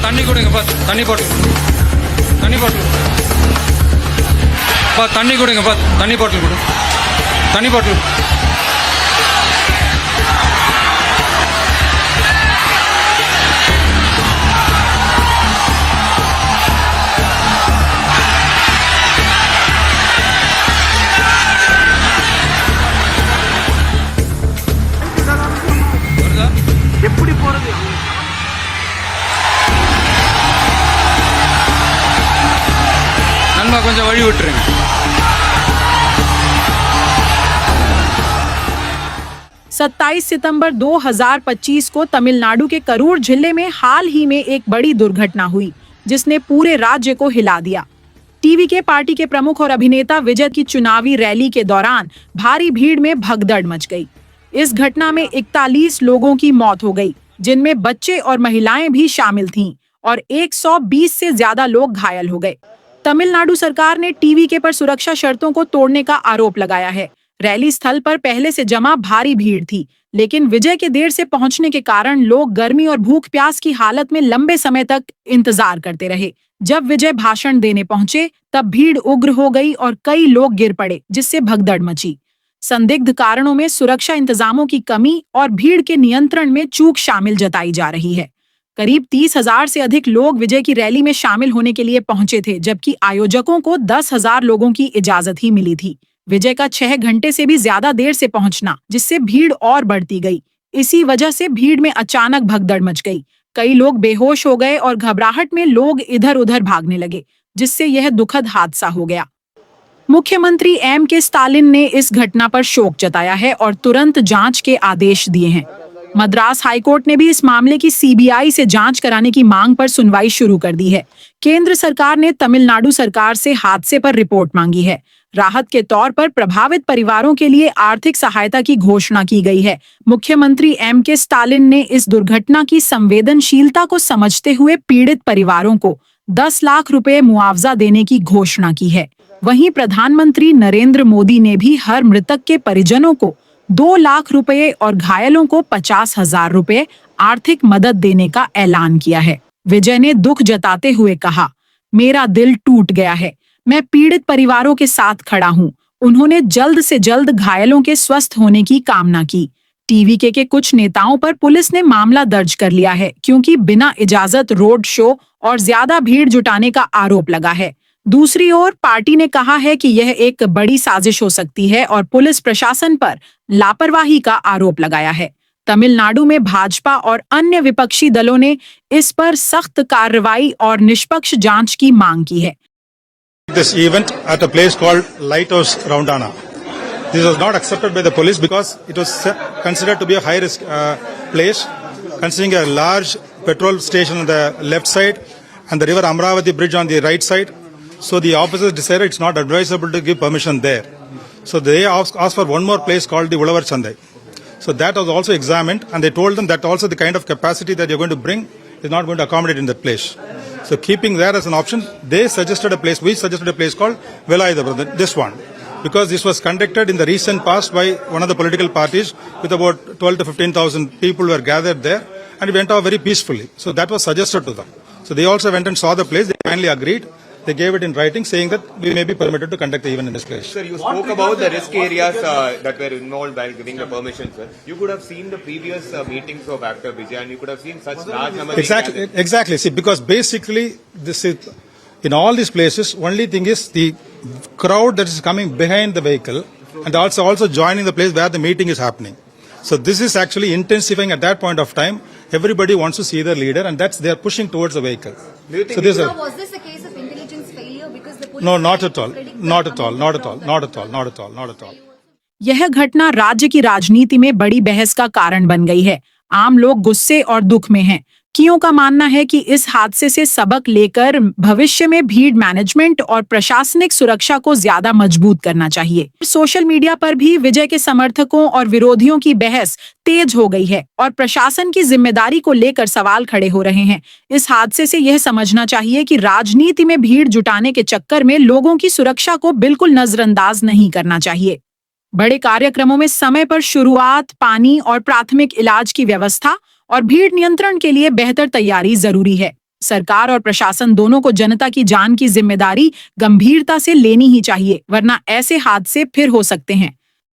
தண்ணி கொடுங்கப்பா, தண்ணி பாட்டில் தண்ணி பாட்டில் பா, தண்ணி கொடுங்கப்பா, தண்ணி பாட்டில் கொடு, தண்ணி பாட்டில். எப்படி போறது? நண்பா கொஞ்சம் வழி விட்டுருங்க. सत्ताईस सितंबर 2025 को तमिलनाडु के करूर जिले में हाल ही में एक बड़ी दुर्घटना हुई जिसने पूरे राज्य को हिला दिया। टीवी के पार्टी के प्रमुख और अभिनेता विजय की चुनावी रैली के दौरान भारी भीड़ में भगदड़ मच गई। इस घटना में 41 लोगों की मौत हो गई, जिनमें बच्चे और महिलाएं भी शामिल थीं और 120 से ज्यादा लोग घायल हो गए। तमिलनाडु सरकार ने टीवी के पर सुरक्षा शर्तों को तोड़ने का आरोप लगाया है। रैली स्थल पर पहले से जमा भारी भीड़ थी, लेकिन विजय के देर से पहुंचने के कारण लोग गर्मी और भूख प्यास की हालत में लंबे समय तक इंतजार करते रहे। जब विजय भाषण देने पहुंचे तब भीड़ उग्र हो गई और कई लोग गिर पड़े, जिससे भगदड़ मची। संदिग्ध कारणों में सुरक्षा इंतजामों की कमी और भीड़ के नियंत्रण में चूक शामिल जताई जा रही है। करीब 30,000 से अधिक लोग विजय की रैली में शामिल होने के लिए पहुंचे थे, जबकि आयोजकों को 10,000 लोगों की इजाजत ही मिली थी। विजय का 6 घंटे से भी ज्यादा देर से पहुंचना, जिससे भीड़ और बढ़ती गई। इसी वजह से भीड़ में अचानक भगदड़ मच गई। कई लोग बेहोश हो गए और घबराहट में लोग इधर उधर भागने लगे, जिससे यह दुखद हादसा हो गया। मुख्यमंत्री एम.के. स्टालिन ने इस घटना पर शोक जताया है और तुरंत जांच के आदेश दिए हैं। मद्रास हाईकोर्ट ने भी इस मामले की सीबीआई से जांच कराने की मांग पर सुनवाई शुरू कर दी है। केंद्र सरकार ने तमिलनाडु सरकार से हादसे पर रिपोर्ट मांगी है। राहत के तौर पर प्रभावित परिवारों के लिए आर्थिक सहायता की घोषणा की गई है। मुख्यमंत्री एम.के. स्टालिन ने इस दुर्घटना की संवेदनशीलता को समझते हुए पीड़ित परिवारों को 10 लाख रुपए मुआवजा देने की घोषणा की है। वहीं प्रधानमंत्री नरेंद्र मोदी ने भी हर मृतक के परिजनों को 2 लाख रुपए और घायलों को 50,000 रुपए आर्थिक मदद देने का ऐलान किया है। विजय ने दुख जताते हुए कहा, मेरा दिल टूट गया है। मैं पीड़ित परिवारों के साथ खड़ा हूं। उन्होंने जल्द से जल्द घायलों के स्वस्थ होने की कामना की। टीवीके के कुछ नेताओं पर पुलिस ने मामला दर्ज कर लिया है, क्योंकि बिना इजाजत रोड शो और ज्यादा भीड़ जुटाने का आरोप लगा है। दूसरी ओर पार्टी ने कहा है कि यह एक बड़ी साजिश हो सकती है और पुलिस प्रशासन पर लापरवाही का आरोप लगाया है। तमिलनाडु में भाजपा और अन्य विपक्षी दलों ने इस पर सख्त कार्रवाई और निष्पक्ष जांच की मांग की है। This event at a place called Lighthouse Roundana. This was not accepted by the police because it was considered to be a high-risk place, considering a large petrol station on the left side and the river Amravati bridge on the right side. So the officers decided it's not advisable to give permission there. So they asked for one more place called the Ulavar Chandai. So that was also examined, and they told them that also the kind of capacity that you're going to bring is not going to accommodate in that place. So keeping that as an option, they suggested a place, we suggested a place called Velayathapuram, this one. Because this was conducted in the recent past by one of the political parties with about 12 to 15,000 people were gathered there, and it went off very peacefully. So that was suggested to them. So they also went and saw the place, they finally agreed. They gave it in writing saying that we may be permitted to conduct the event in this place. Sir, you spoke about the risk areas that were involved while giving the permission, sir. You could have seen the previous meetings of actor Vijay, and you could have seen such large numbers. Exactly. See, because basically this is, in all these places, only thing is the crowd that is coming behind the vehicle and also joining the place where the meeting is happening. So this is actually intensifying at that point of time. Everybody wants to see the leader, and that's they are pushing towards the vehicle. Do you think was this a case of intelligence failure because the police? No, not at all. Not at all. Not at all. Not at all. Not at all. Not at all. यह घटना राज्य की राजनीति में बड़ी बहस का कारण बन गई है। आम लोग गुस्से और दुख में हैं। कियों का मानना है कि इस हादसे से सबक लेकर भविष्य में भीड़ मैनेजमेंट और प्रशासनिक सुरक्षा को ज्यादा मजबूत करना चाहिए। सोशल मीडिया पर भी विजय के समर्थकों और विरोधियों की बहस तेज हो गई है और प्रशासन की जिम्मेदारी को लेकर सवाल खड़े हो रहे हैं। इस हादसे से यह समझना चाहिए कि राजनीति में भीड़ जुटाने के चक्कर में लोगों की सुरक्षा को बिल्कुल नजरअंदाज नहीं करना चाहिए। बड़े कार्यक्रमों में समय पर शुरुआत, पानी और प्राथमिक इलाज की व्यवस्था और भीड़ नियंत्रण के लिए बेहतर तैयारी जरूरी है। सरकार और प्रशासन दोनों को जनता की जान की जिम्मेदारी गंभीरता से लेनी ही चाहिए, वरना ऐसे हादसे फिर हो सकते हैं।